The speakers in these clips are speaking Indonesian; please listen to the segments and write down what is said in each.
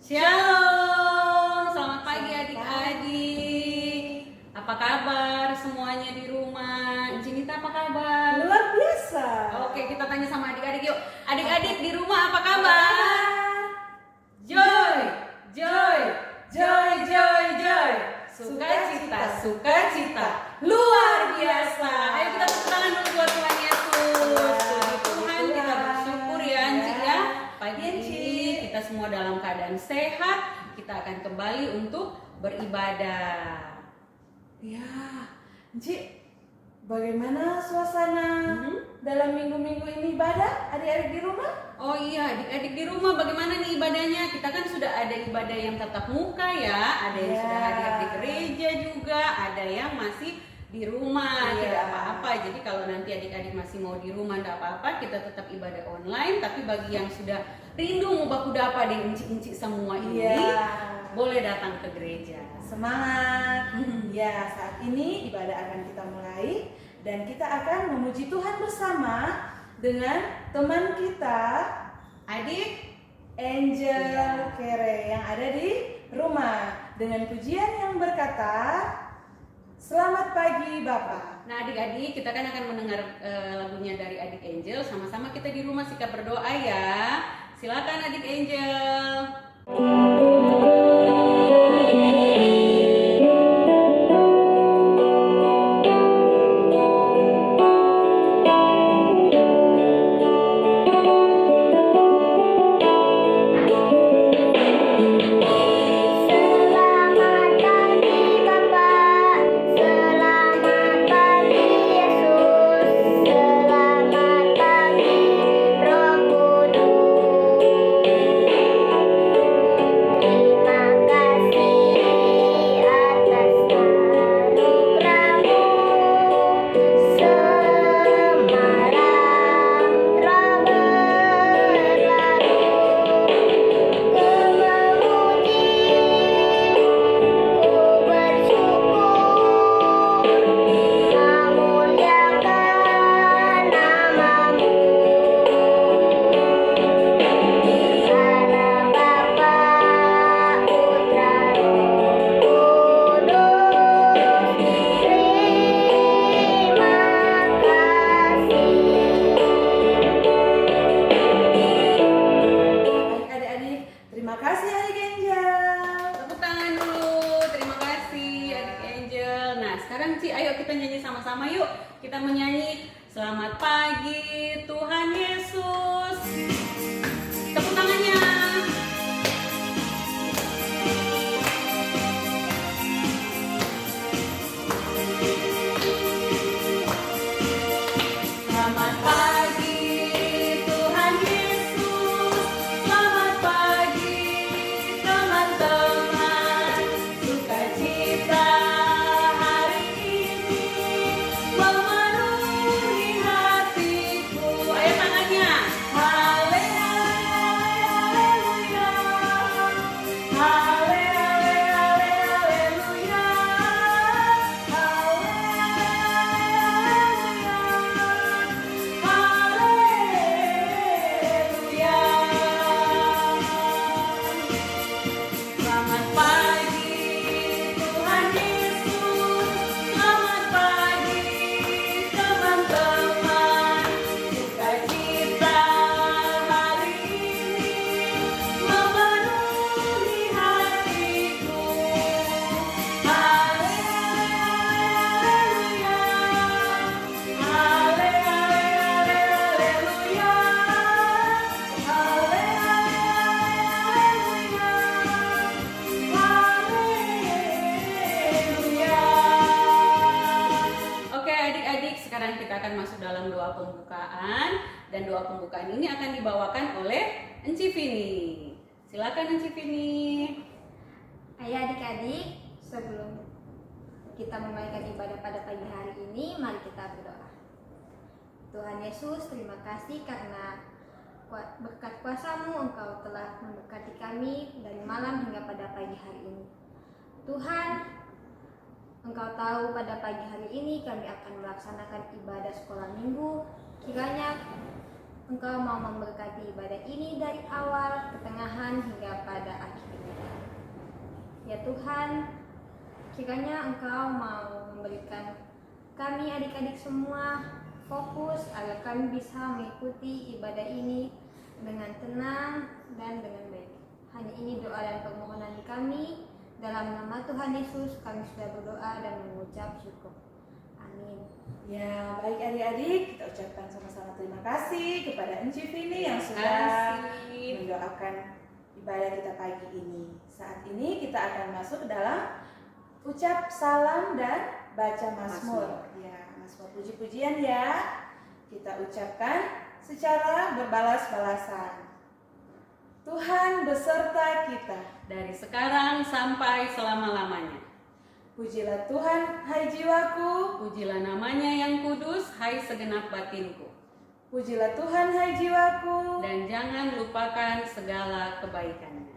Shalom, selamat pagi adik-adik. Apa kabar semuanya di rumah? Cinita apa kabar? Luar biasa. Oke, kita tanya sama adik-adik yuk. Adik-adik di rumah apa kabar? Joy, joy, joy, joy, joy. Sukacita, sukacita, luar biasa. Ayo kita tepuk tangan dulu buat Tuhan Yesus. Puji Tuhan, kita bersyukur ya Cik ya. Pagi ini kita semua dalam keadaan sehat. Kita akan kembali untuk beribadah. Ya, Cik, bagaimana suasana dalam minggu-minggu ini ibadah adik-adik di rumah? Oh iya, adik-adik di rumah bagaimana nih ibadahnya? Kita kan sudah ada ibadah yang tatap muka ya, ada yang sudah hadir di gereja juga, ada yang masih di rumah, tidak apa-apa. Jadi kalau nanti adik-adik masih mau di rumah tidak apa-apa, kita tetap ibadah online. Tapi bagi yang sudah rindu mau baku dapa dan incik-incik semua ini, boleh datang ke gereja. Semangat. Ya, saat ini ibadah akan kita mulai dan kita akan memuji Tuhan bersama dengan teman kita Adik Angel Kere yang ada di rumah dengan pujian yang berkata, "Selamat pagi Bapak." Nah adik-adik, kita kan akan mendengar lagunya dari Adik Angel. Sama-sama kita di rumah sikap berdoa ya. Silakan Adik Angel. Terima kasih Adik Angel. Tepuk tangan dulu, terima kasih Adik Angel. Nah sekarang Ci, ayo kita nyanyi sama-sama yuk. Kita menyanyi Selamat Pagi Tuhan Yesus. Tepuk tangannya. Selamat pagi Tuhan Yesus. Selamat pagi teman-teman. Sukacita hari ini memenuhi hatiku. Ayo tangannya. Haleluya. Haleluya. Selamat pagi Tuhan Yesus. Selamat pagi teman-teman. Sukacita hari ini memenuhi hatiku. Haleluya. Haleluya. Oke adik-adik, sekarang kita akan masuk dalam doa pembukaan. Dan doa pembukaan ini akan dibawakan oleh Enci Vini. Silakan Enci Vini. Ayo adik-adik, sebelum kita memulaikan ibadah pada pagi hari ini, mari kita berdoa. Tuhan Yesus, terima kasih karena berkat kuasa-Mu Engkau telah memberkati kami dari malam hingga pada pagi hari ini. Tuhan, Engkau tahu pada pagi hari ini kami akan melaksanakan ibadah sekolah minggu. Kiranya Engkau mau memberkati ibadah ini dari awal, pertengahan hingga pada akhir. Tuhan, kiranya Engkau mau memberikan kami adik-adik semua fokus agar kami bisa mengikuti ibadah ini dengan tenang dan dengan baik. Hanya ini doa dan permohonan kami. Dalam nama Tuhan Yesus kami sudah berdoa dan mengucap syukur. Amin. Ya, baik adik-adik, kita ucapkan sama-sama terima kasih kepada Enci Vini yang sudah mendoakan ibadah kita pagi ini. Saat ini kita akan masuk ke dalam ucap salam dan baca mazmur. Ya, mazmur puji-pujian ya. Kita ucapkan secara berbalas-balasan. Tuhan beserta kita dari sekarang sampai selama-lamanya. Pujilah Tuhan, hai jiwaku. Pujilah namanya yang kudus, hai segenap batinku. Pujilah Tuhan, hai jiwaku. Dan jangan lupakan segala kebaikannya.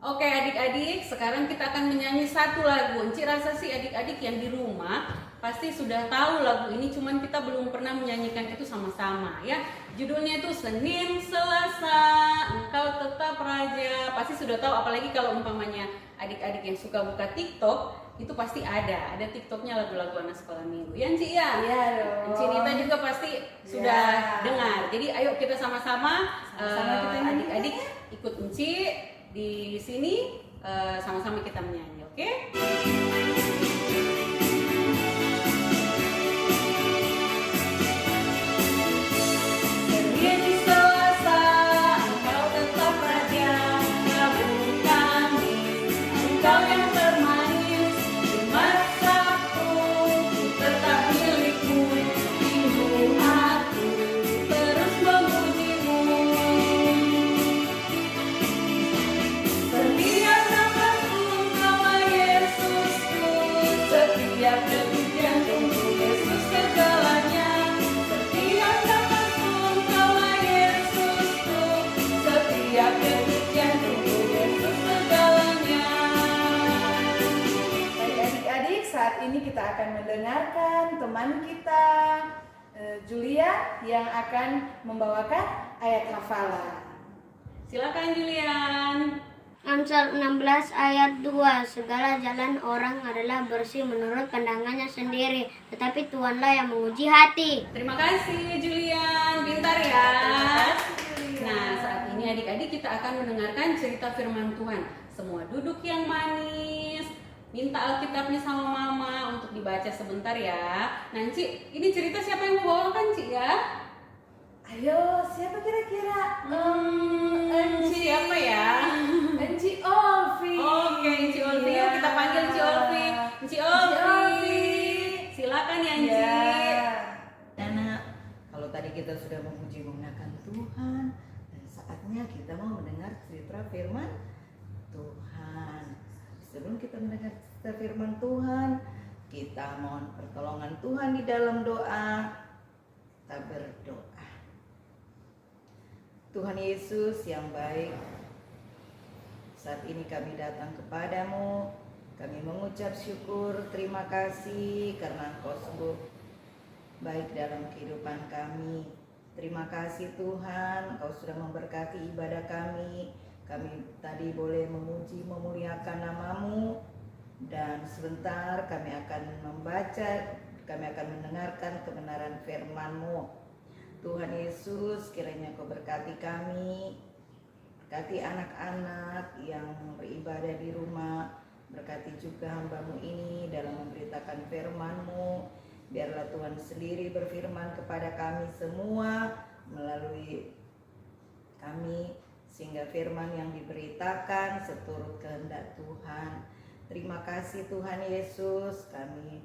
Oke adik-adik, sekarang kita akan menyanyi satu lagu. Enci rasa sih adik-adik yang di rumah pasti sudah tahu lagu ini, cuman kita belum pernah menyanyikan itu sama-sama ya. Judulnya itu Senin Selasa Engkau Tetap Raja. Pasti sudah tahu, apalagi kalau umpamanya adik-adik yang suka buka TikTok, itu pasti ada TikToknya lagu-lagu anak sekolah minggu. Ya Enci ya? Iya dong. Enci Nita juga pasti sudah dengar. Jadi ayo kita sama-sama adik-adik ikut Enci di sini, sama-sama kita menyanyi, oke? Ini kita akan mendengarkan teman kita Julia yang akan membawakan ayat hafalan. Silakan Julian. Amsal 16 ayat 2. Segala jalan orang adalah bersih menurut pandangannya sendiri, tetapi Tuhanlah yang menguji hati. Terima kasih Julian, pintar ya. Nah, saat ini adik-adik kita akan mendengarkan cerita firman Tuhan. Semua duduk yang manis. Minta Alkitabnya sama Mama untuk dibaca sebentar ya. Nanti ini cerita siapa yang mau bawakan Ci ya? Ayo, siapa kira-kira? Enci apa ya? Enci Olvi. Oke, Enci Olvi. Yuk kita panggil Enci Olvi. Enci Olvi. Silakan ya Enci. Anak, kalau tadi kita sudah memuji memuliakan Tuhan, dan saatnya kita mau mendengar cerita firman Tuhan. Sebelum kita mendengar cerita firman Tuhan, kita mohon pertolongan Tuhan di dalam doa. Kita berdoa. Tuhan Yesus yang baik, saat ini kami datang kepadamu. Kami mengucap syukur, terima kasih karena Engkau sungguh baik dalam kehidupan kami. Terima kasih Tuhan, Engkau sudah memberkati ibadah kami. Kami tadi boleh memuji, memuliakan nama-Mu. Dan sebentar kami akan membaca, kami akan mendengarkan kebenaran firman-Mu. Tuhan Yesus, kiranya Kau berkati kami, berkati anak-anak yang beribadah di rumah, berkati juga hamba-Mu ini dalam memberitakan firman-Mu. Biarlah Tuhan sendiri berfirman kepada kami semua melalui kami, sehingga firman yang diberitakan seturut kehendak Tuhan. Terima kasih Tuhan Yesus, kami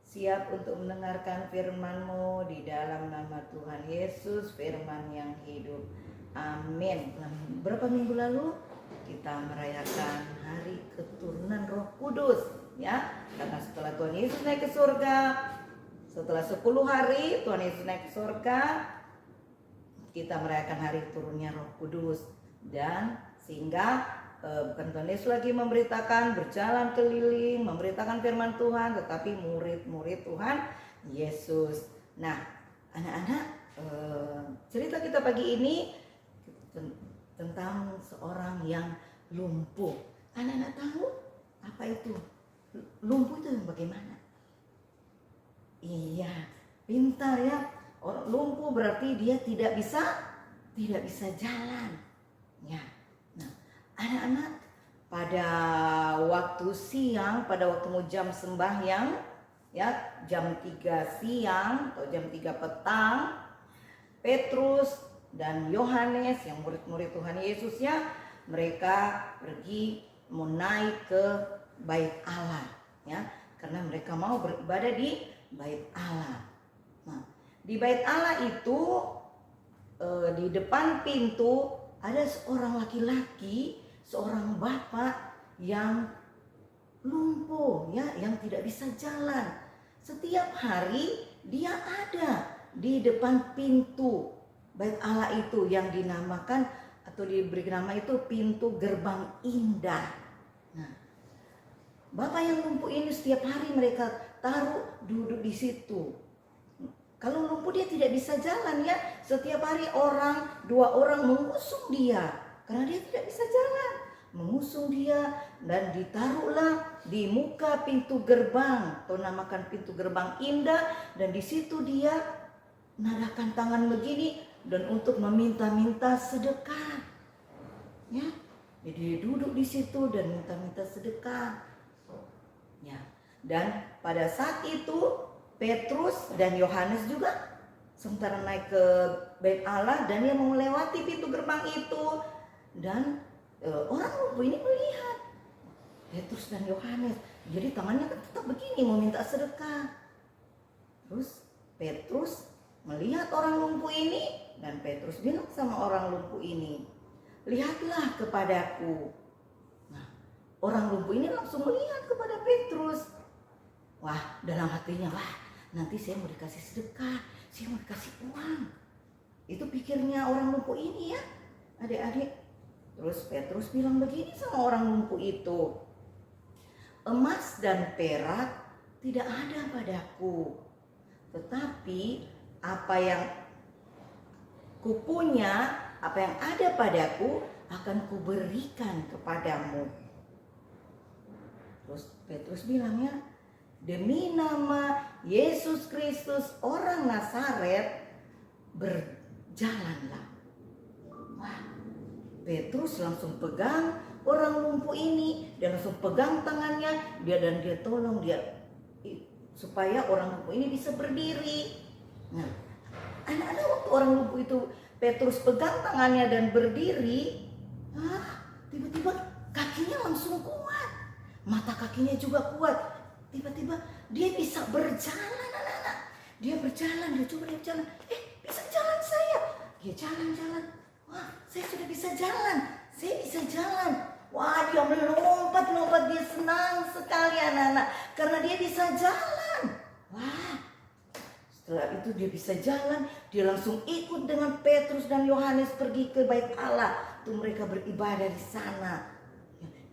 siap untuk mendengarkan firman-Mu di dalam nama Tuhan Yesus, firman yang hidup. Amin. Berapa minggu lalu kita merayakan hari keturunan Roh Kudus, ya. Karena setelah Tuhan Yesus naik ke surga, setelah 10 hari Tuhan Yesus naik ke surga, kita merayakan hari turunnya Roh Kudus. Dan sehingga bukan Tuhan Yesus lagi memberitakan, berjalan keliling, memberitakan firman Tuhan, tetapi murid-murid Tuhan Yesus. Nah, anak-anak, cerita kita pagi ini tentang seorang yang lumpuh. Anak-anak tahu Apa itu? Lumpuh itu yang bagaimana? Iya, pintar ya. Orang lumpuh berarti dia tidak bisa jalan. Ya. Nah, anak-anak, pada waktu siang, pada waktu mau jam sembahyang, ya, jam 3 siang atau jam 3 petang, Petrus dan Yohanes yang murid-murid Tuhan Yesus ya, mereka pergi mau naik ke Bait Allah ya, karena mereka mau beribadah di Bait Allah. Nah, di Bait Allah itu di depan pintu ada seorang laki-laki, seorang bapak yang lumpuh ya, yang tidak bisa jalan. Setiap hari dia ada di depan pintu Bait Allah itu yang dinamakan atau diberi nama itu pintu gerbang indah. Nah, bapak yang lumpuh ini setiap hari mereka taruh duduk di situ. Kalau lumpuh dia tidak bisa jalan ya, setiap hari dua orang mengusung dia karena dia tidak bisa jalan, mengusung dia dan ditaruhlah di muka pintu gerbang atau namakan pintu gerbang indah, dan di situ dia nadakan tangan begini dan untuk meminta-minta sedekah. Ya, jadi dia duduk di situ dan minta-minta sedekah. Ya, dan pada saat itu Petrus dan Yohanes juga sementara naik ke Bait Allah dan dia mau melewati pintu gerbang itu, dan orang lumpuh ini melihat Petrus dan Yohanes, jadi tangannya kan tetap begini mau minta sedekah. Terus Petrus melihat orang lumpuh ini dan Petrus bilang sama orang lumpuh ini, lihatlah kepadaku. Nah, orang lumpuh ini langsung melihat kepada Petrus. Wah, dalam hatinya, wah, nanti saya mau dikasih sedekah, saya mau dikasih uang. Itu pikirnya orang lumpuh ini ya, adik-adik. Terus Petrus bilang begini sama orang lumpuh itu, emas dan perak tidak ada padaku, tetapi apa yang kupunya, apa yang ada padaku akan kuberikan kepadamu. Terus Petrus bilangnya, demi nama Yesus Kristus orang Nazaret, berjalanlah. Wah, Petrus langsung pegang orang lumpuh ini, dia langsung pegang tangannya, dia tolong dia supaya orang lumpuh ini bisa berdiri. Nah, anak-anak, waktu orang lumpuh itu Petrus pegang tangannya dan berdiri, tiba-tiba kakinya langsung kuat, mata kakinya juga kuat. Tiba-tiba dia bisa berjalan, anak-anak. Dia berjalan, dia berjalan. Bisa jalan saya. Dia jalan-jalan. Wah, saya sudah bisa jalan. Saya bisa jalan. Wah, dia melompat-lompat. Dia senang sekali, anak-anak, karena dia bisa jalan. Wah, setelah itu dia bisa jalan. Dia langsung ikut dengan Petrus dan Yohanes pergi ke Bait Allah. Tuh mereka beribadah di sana.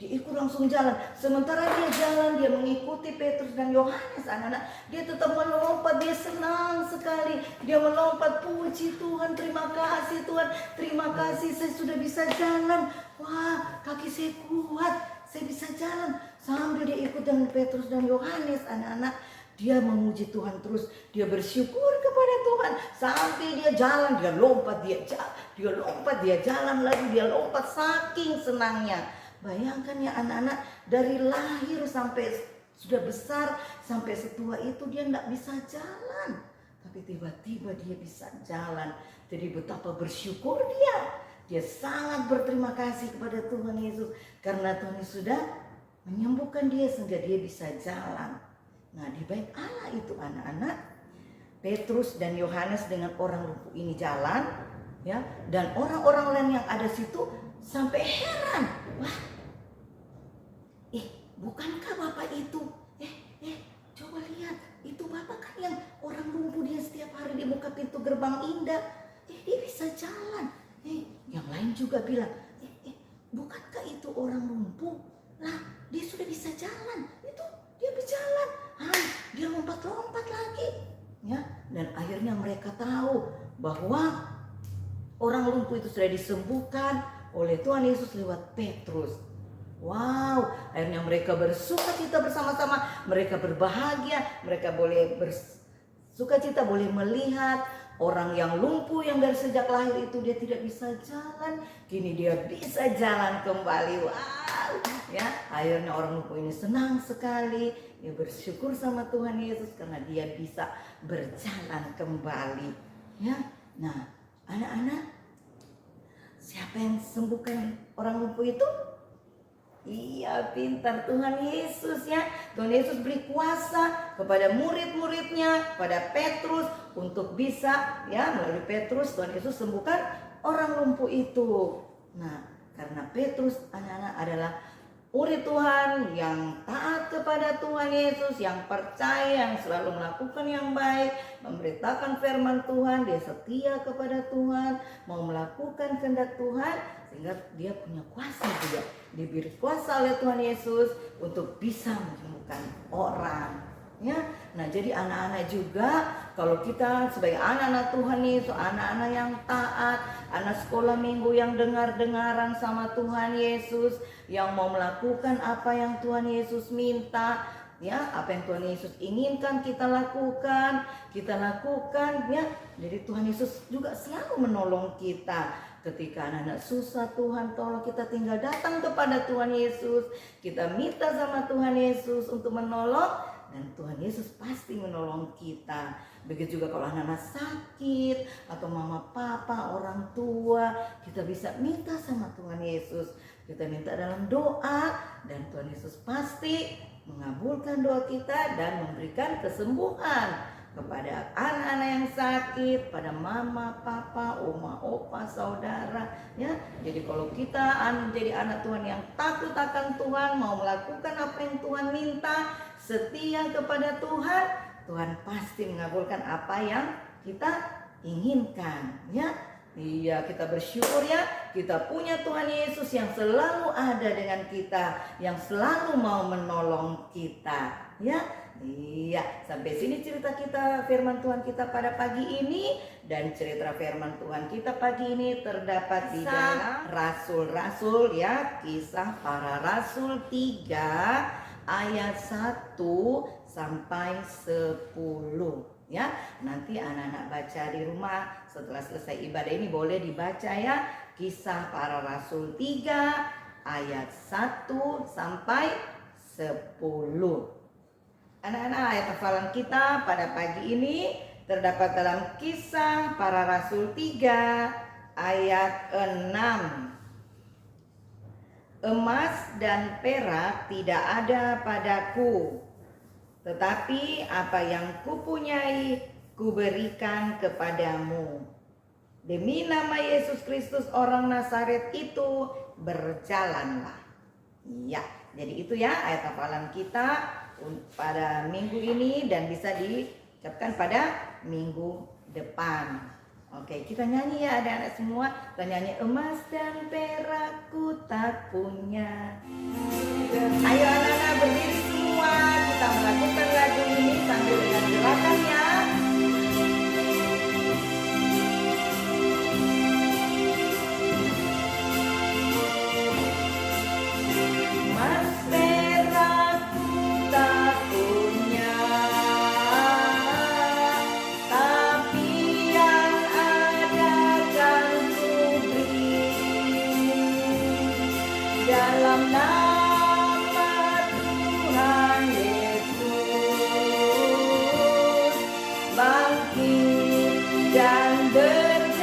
Dia ikut langsung jalan. Sementara dia jalan, dia mengikuti Petrus dan Yohanes, anak-anak. Dia tetap melompat, dia senang sekali. Dia melompat, puji Tuhan, terima kasih Tuhan, terima kasih saya sudah bisa jalan. Wah, kaki saya kuat, saya bisa jalan. Sambil dia ikut dengan Petrus dan Yohanes, anak-anak, dia memuji Tuhan terus. Dia bersyukur kepada Tuhan. Sampai dia jalan, dia lompat, dia lompat, dia jalan lagi, dia lompat saking senangnya. Bayangkan ya anak-anak, dari lahir sampai sudah besar, sampai setua itu dia tidak bisa jalan. Tapi tiba-tiba dia bisa jalan. Jadi betapa bersyukur dia. Dia sangat berterima kasih kepada Tuhan Yesus. Karena Tuhan Yesus sudah menyembuhkan dia sehingga dia bisa jalan. Nah, di Bait Allah itu anak-anak, Petrus dan Yohanes dengan orang lumpuh ini jalan. Ya, dan orang-orang lain yang ada situ sampai heran. Wah, bukankah Bapak itu? Coba lihat, itu Bapak kan yang orang lumpuh, dia setiap hari di muka pintu gerbang indah. Dia bisa jalan. Yang lain juga bilang, bukankah itu orang lumpuh? Lah, dia sudah bisa jalan. Itu dia berjalan. Dia lompat-lompat lagi. Ya, dan akhirnya mereka tahu bahwa orang lumpuh itu sudah disembuhkan oleh Tuhan Yesus lewat Petrus. Wow, akhirnya mereka bersukacita bersama-sama, mereka berbahagia, mereka boleh bersukacita, boleh melihat orang yang lumpuh yang dari sejak lahir itu dia tidak bisa jalan, kini dia bisa jalan kembali. Wow, ya, akhirnya orang lumpuh ini senang sekali, dia bersyukur sama Tuhan Yesus karena dia bisa berjalan kembali. Ya, nah, anak-anak, siapa yang sembuhkan orang lumpuh itu? Iya, pintar Tuhan Yesus ya. Tuhan Yesus beri kuasa kepada murid-muridnya, pada Petrus untuk bisa ya melalui Petrus Tuhan Yesus sembuhkan orang lumpuh itu. Nah, karena Petrus anak-anak adalah murid Tuhan yang taat kepada Tuhan Yesus, yang percaya, yang selalu melakukan yang baik, memberitakan firman Tuhan, dia setia kepada Tuhan, mau melakukan kehendak Tuhan, sehingga dia punya kuasa juga, diberi kuasa oleh Tuhan Yesus untuk bisa menyembuhkan orang. Ya, nah jadi anak-anak juga kalau kita sebagai anak-anak Tuhan Yesus, anak-anak yang taat, anak sekolah minggu yang dengar-dengaran sama Tuhan Yesus, yang mau melakukan apa yang Tuhan Yesus minta, ya apa yang Tuhan Yesus inginkan kita lakukan ya. Jadi Tuhan Yesus juga selalu menolong kita. Ketika anak-anak susah, Tuhan tolong, kita tinggal datang kepada Tuhan Yesus, kita minta sama Tuhan Yesus untuk menolong, dan Tuhan Yesus pasti menolong kita. Begitu juga kalau anak-anak sakit atau mama papa orang tua, kita bisa minta sama Tuhan Yesus. Kita minta dalam doa dan Tuhan Yesus pasti mengabulkan doa kita dan memberikan kesembuhan kepada anak-anak yang sakit, pada mama, papa, oma, opa, saudara ya. Jadi kalau kita menjadi anak Tuhan yang takut akan Tuhan, mau melakukan apa yang Tuhan minta, setia kepada Tuhan, Tuhan pasti mengabulkan apa yang kita inginkan ya. Iya, kita bersyukur ya, kita punya Tuhan Yesus yang selalu ada dengan kita, yang selalu mau menolong kita ya. Iya, sampai sini cerita kita, firman Tuhan kita pada pagi ini. Dan cerita firman Tuhan kita pagi ini terdapat di dalam Rasul-Rasul ya, Kisah Para Rasul 3 ayat 1 sampai 10 ya. Nanti anak-anak baca di rumah setelah selesai ibadah ini, boleh dibaca ya, Kisah Para Rasul 3 ayat 1 sampai 10. Anak-anak, ayat hafalan kita pada pagi ini terdapat dalam Kisah Para Rasul 3 ayat 6. Emas dan perak tidak ada padaku, tetapi apa yang kupunyai kuberikan kepadamu. Demi nama Yesus Kristus orang Nazaret itu, berjalanlah. Ya, jadi itu ya ayat hafalan kita pada minggu ini dan bisa diucapkan pada minggu depan. Oke, kita nyanyi ya adik-adik semua. Kita nyanyi emas dan perakku tak punya. Ayo anak-anak berdiri semua, kita melakukan lagu ini sambil dengan gerakannya. Dalam nama Tuhan Yesus, bangkit dan berjalanlah.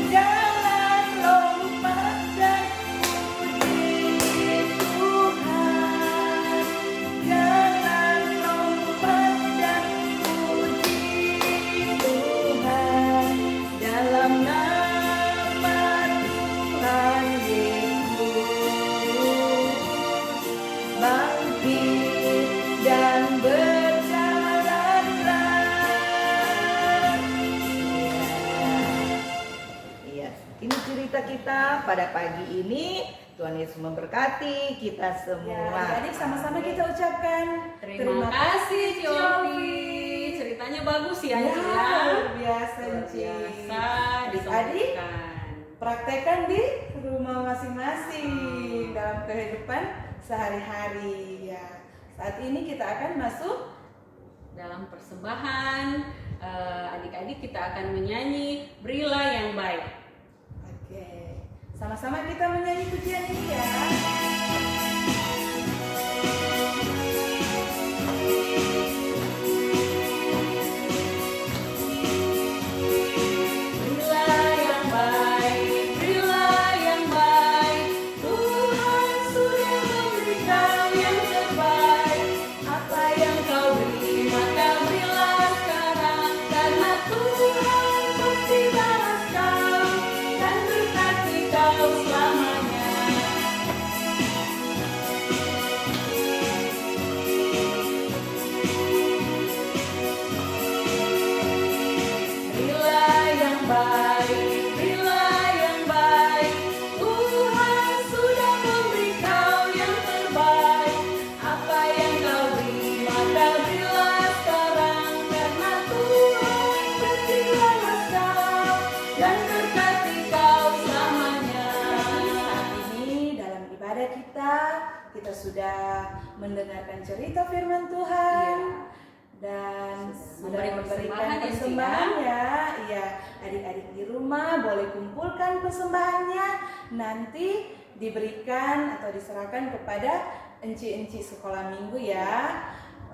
Jangan lompat dan puji Tuhan. Jangan lompat dan puji Tuhan. Dalam nama bangkit dan berjalanlah. Iya, ini cerita kita pada pagi ini. Tuhan Yesus memberkati kita semua. Ya, adik sama-sama kita ucapkan Terima kasih Jovi. Ceritanya bagus ya, Ya, Ci, ya. luar biasa, Luar Ci. biasa Adik-adik, disembuhkan. praktekkan di rumah masing-masing dalam kehidupan sehari-hari ya. Saat ini kita akan masuk Dalam persembahan, adik-adik kita akan menyanyi Berilah yang Baik. Oke, sama-sama kita menyanyi pujian ini ya. Berilah yang baik, berilah yang baik. Tuhan sudah memberi kau yang terbaik. Apa yang kau beri, maka berilah sekarang. Karena Tuhan pasti balas kau dan berkati kau selamanya. Berilah yang baik, berilah yang baik. Tuhan sudah memberi kau yang terbaik. Apa yang kau beri, maka berilah sekarang. Karena Tuhan pasti balas kau dan berkati kau selamanya. Saat ini dalam ibadah kita sudah mendengarkan cerita firman Tuhan dan sudah Memberi memberikan persembahan ya, persembahan ya. Iya, adik-adik di rumah boleh kumpulkan persembahannya, nanti diberikan atau diserahkan kepada enci-enci sekolah minggu ya.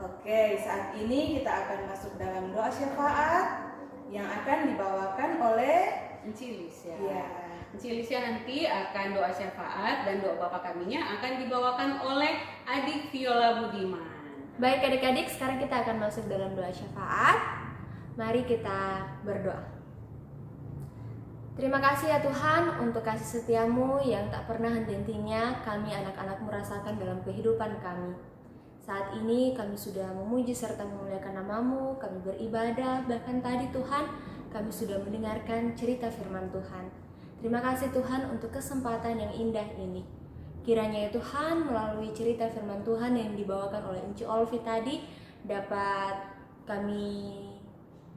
Oke, saat ini kita akan masuk dalam doa syafaat yang akan dibawakan oleh Encilis ya. ya. Encilisnya nanti akan doa syafaat dan doa Bapa Kaminya akan dibawakan oleh adik Viola Budiman. Baik adik-adik, sekarang kita akan masuk dalam doa syafaat. Mari kita berdoa. Terima kasih ya Tuhan untuk kasih setiamu yang tak pernah henti-hentinya kami anak-anak-Mu rasakan dalam kehidupan kami. Saat ini kami sudah memuji serta memuliakan nama-Mu, kami beribadah, bahkan tadi Tuhan kami sudah mendengarkan cerita firman Tuhan. Terima kasih Tuhan untuk kesempatan yang indah ini. Kiranya ya Tuhan melalui cerita firman Tuhan yang dibawakan oleh Enci Olvi tadi dapat kami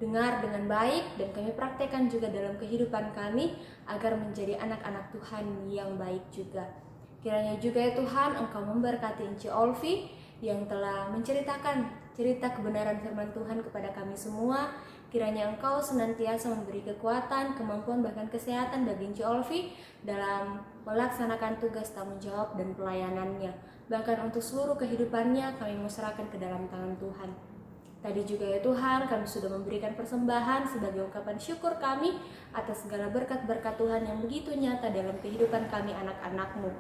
dengar dengan baik dan kami praktekkan juga dalam kehidupan kami agar menjadi anak-anak Tuhan yang baik juga. Kiranya juga ya Tuhan Engkau memberkati Enci Olvi yang telah menceritakan cerita kebenaran firman Tuhan kepada kami semua. Kiranya Engkau senantiasa memberi kekuatan, kemampuan, bahkan kesehatan bagi Enci Olvi dalam melaksanakan tugas tanggung jawab dan pelayanannya. Bahkan untuk seluruh kehidupannya kami mau serahkan ke dalam tangan Tuhan. Tadi juga ya Tuhan kami sudah memberikan persembahan sebagai ungkapan syukur kami atas segala berkat-berkat Tuhan yang begitu nyata dalam kehidupan kami anak-anak-Mu.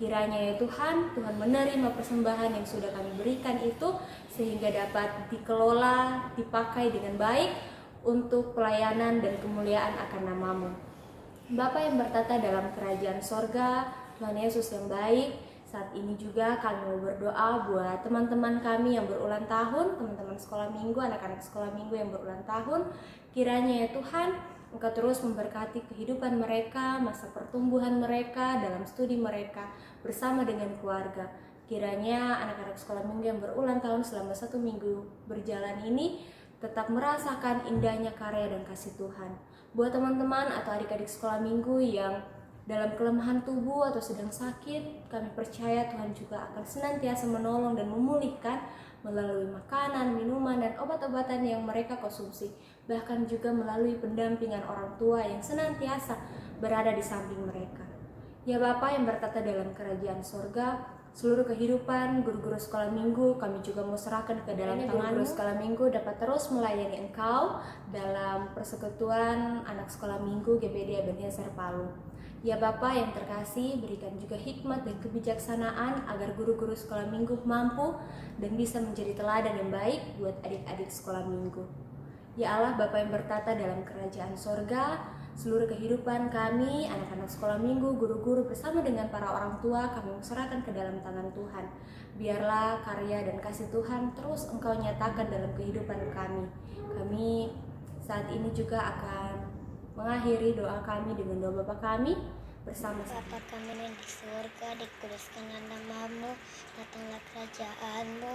Kiranya ya Tuhan, Tuhan menerima persembahan yang sudah kami berikan itu sehingga dapat dikelola, dipakai dengan baik untuk pelayanan dan kemuliaan akan nama-Mu. Bapa yang bertata dalam kerajaan sorga, Tuhan Yesus yang baik, saat ini juga kami mau berdoa buat teman-teman kami yang berulang tahun, teman-teman sekolah minggu, anak-anak sekolah minggu yang berulang tahun. Kiranya ya Tuhan, Engkau terus memberkati kehidupan mereka, masa pertumbuhan mereka, dalam studi mereka, bersama dengan keluarga. Kiranya anak-anak sekolah minggu yang berulang tahun selama 1 minggu berjalan ini tetap merasakan indahnya karya dan kasih Tuhan. Buat teman-teman atau adik-adik sekolah minggu yang dalam kelemahan tubuh atau sedang sakit, kami percaya Tuhan juga akan senantiasa menolong dan memulihkan melalui makanan, minuman, dan obat-obatan yang mereka konsumsi. Bahkan juga melalui pendampingan orang tua yang senantiasa berada di samping mereka. Ya Bapa yang bertata dalam kerajaan sorga, seluruh kehidupan guru-guru sekolah minggu kami juga mau serahkan ke dalam tangan-Mu. Guru sekolah minggu dapat terus melayani Engkau dalam persekutuan anak sekolah minggu GPD Ebenezer Palu. Ya Bapa yang terkasih, berikan juga hikmat dan kebijaksanaan agar guru-guru sekolah minggu mampu dan bisa menjadi teladan yang baik buat adik-adik sekolah minggu. Ya Allah Bapa yang bertata dalam kerajaan sorga, seluruh kehidupan kami, anak-anak sekolah minggu, guru-guru bersama dengan para orang tua kami serahkan ke dalam tangan Tuhan. Biarlah karya dan kasih Tuhan terus Engkau nyatakan dalam kehidupan kami. Kami saat ini juga akan mengakhiri doa kami dengan doa Bapa kami bersama. Bapa kami yang di surga, dikuduskanlah nama-Mu, datanglah kerajaan-Mu,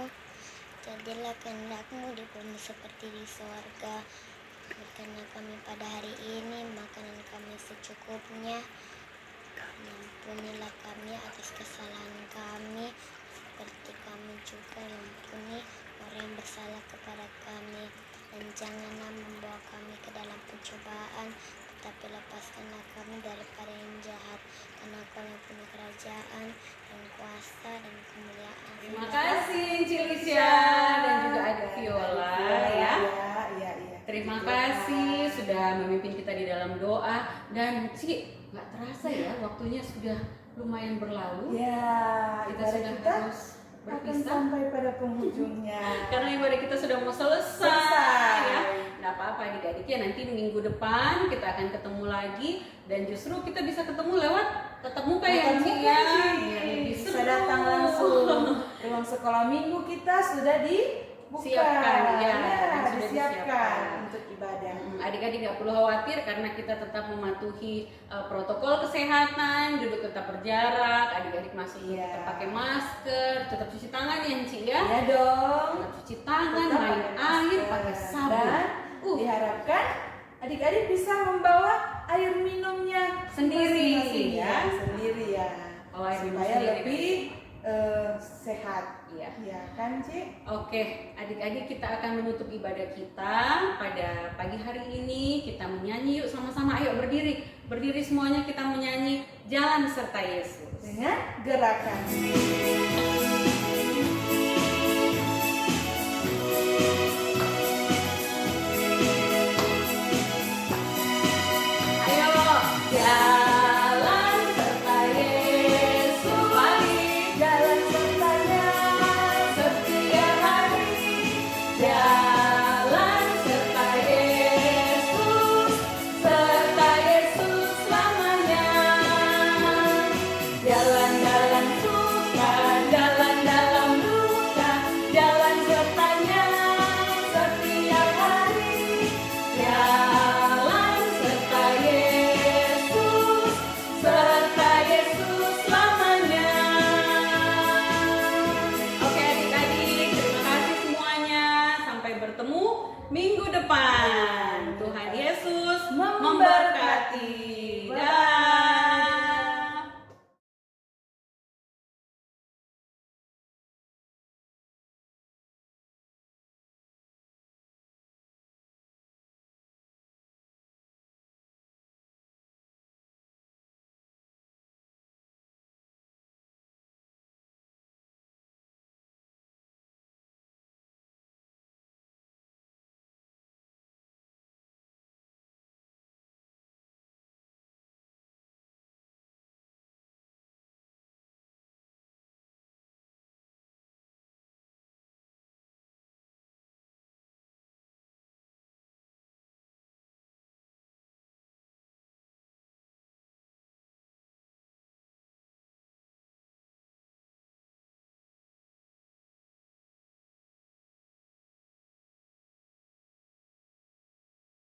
jadilah kehendak-Mu di bumi seperti di surga. Berikanlah kami pada hari ini makanan kami secukupnya. Ampunilah kami atas kesalahan kami, seperti kami juga mengampuni orang yang bersalah kepada kami. Dan janganlah membawa kami ke dalam pencobaan, tetapi lepaskanlah kami daripada yang jahat. Karena Kau yang punya kerajaan, dan kuasa, dan kemuliaan. Terima kasih Cilisha dan juga Adik Viola ya. Iya. Terima kasih sudah memimpin kita di dalam doa. Dan nggak terasa ya waktunya sudah lumayan berlalu. Ya, Kita ibadah sudah kita harus akan berpisah sampai pada penghujungnya. karena ibadah kita sudah mau selesai Selesai. ya. Nggak apa-apa adik-adik ya, nanti minggu depan kita akan ketemu lagi dan justru kita bisa ketemu lewat tatap muka ya Tatap Ci muka, ya. Ci. Biar lebih Bisa seru. datang langsung. Ruang sekolah minggu kita sudah dibuka. Siapkan, ya, dan sudah disiapkan disiapkan. untuk ibadah. Adik-adik nggak perlu khawatir karena kita tetap mematuhi protokol kesehatan, duduk tetap berjarak, adik-adik masih Iya. tetap pakai masker, tetap cuci tangan ya Ci ya. Iya dong. Tetap cuci tangan, Tetap main pakai air, masker. pakai sabun. Dan diharapkan adik-adik bisa membawa air minumnya Sendiri, masing-masing ya. sendiri ya. Bawa air minum Supaya sendiri. lebih sehat. Iya. Iya kan, Ci? Oke, adik-adik kita akan menutup ibadah kita pada pagi hari ini. Kita menyanyi yuk sama-sama. Ayo berdiri. Berdiri semuanya kita menyanyi Jalan Serta Yesus. Dengan gerakan.